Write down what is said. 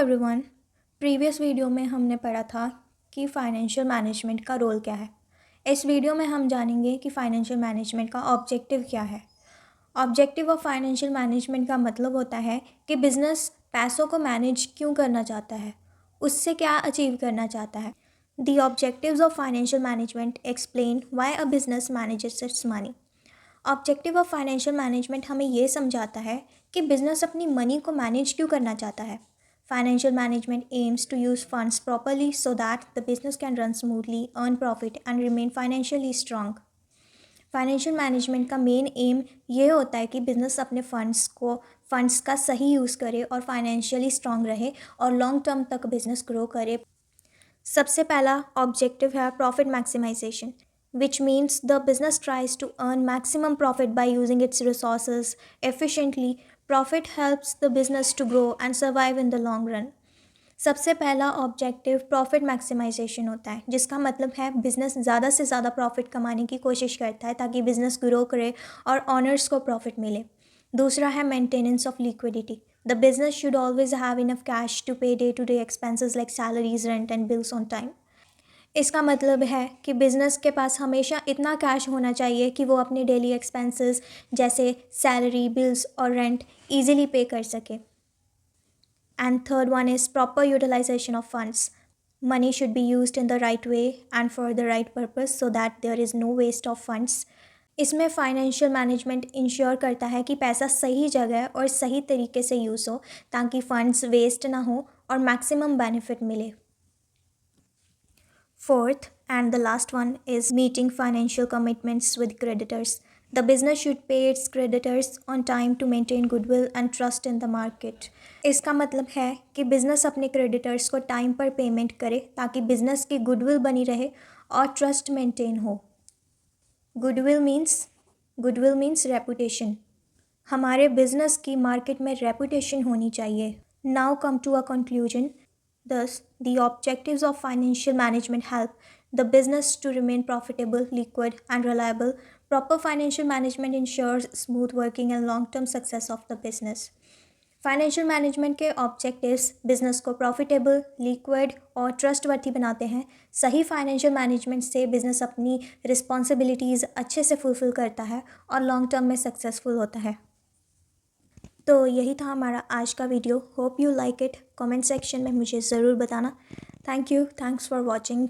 Everyone. Previous video में हमने पढ़ा था कि फाइनेंशियल मैनेजमेंट का रोल क्या है। इस वीडियो में हम जानेंगे कि फाइनेंशियल मैनेजमेंट का ऑब्जेक्टिव क्या है। ऑब्जेक्टिव ऑफ फाइनेंशियल मैनेजमेंट का मतलब होता है कि बिजनेस पैसों को मैनेज क्यों करना चाहता है, उससे क्या अचीव करना चाहता है। The objectives of financial management explain why a business manages it's money. Objective of financial management हमें ये समझाता है कि बिजनेस अपनी मनी को मैनेज क्यों करना चाहता है। Financial management aims to use funds properly so that the business can run smoothly, earn profit and remain financially strong. Financial management का मेन एम ये होता है कि बिजनेस अपने फंड्स का सही यूज़ करे और फाइनेंशियली स्ट्रांग रहे और लॉन्ग टर्म तक बिजनेस ग्रो करे। सबसे पहला ऑब्जेक्टिव है profit maximisation, which means the business tries to earn maximum profit by using its resources efficiently. Profit helps the business to grow and survive in the long run. सबसे पहला objective profit maximisation होता है, जिसका मतलब है business ज़्यादा से ज़्यादा प्रॉफिट कमाने की कोशिश करता है ताकि बिजनेस ग्रो करे और ऑनर्स को प्रॉफिट मिले। दूसरा है maintenance of liquidity. The business should always have enough cash to pay day to day expenses like salaries, rent and bills on time. इसका मतलब है कि बिज़नेस के पास हमेशा इतना कैश होना चाहिए कि वो अपने डेली एक्सपेंसेस जैसे सैलरी, बिल्स और रेंट इजीली पे कर सके। And third one is proper utilisation of funds. Money should be used in the right way and for the right purpose so that there is no waste of funds. इसमें financial management ensure करता है कि पैसा सही जगह और सही तरीके से यूज़ हो ताकि फंड्स वेस्ट ना हो और मैक्सिमम बेनिफिट मिले। Fourth and the last one is meeting financial commitments with creditors. The business should pay its creditors on time to maintain goodwill and trust in the market. इसका मतलब है कि business अपने creditors को time पर payment करे ताकि business की गुडविल बनी रहे और ट्रस्ट मेंटेन हो। Goodwill means reputation. हमारे बिजनेस की मार्केट में रेपुटेशन होनी चाहिए। Now come to a conclusion. Thus, the objectives of financial management help the business to remain profitable, liquid, and reliable. Proper financial management ensures smooth working and long-term success of the business. Financial management के objectives business को profitable, liquid और trustworthy बनाते हैं। सही financial management से business अपनी responsibilities अच्छे से फुलफ़िल करता है और लॉन्ग टर्म में सक्सेसफुल होता है। तो यही था हमारा आज का video. Hope you like it. Comment section में मुझे ज़रूर बताना। Thank you. Thanks for watching.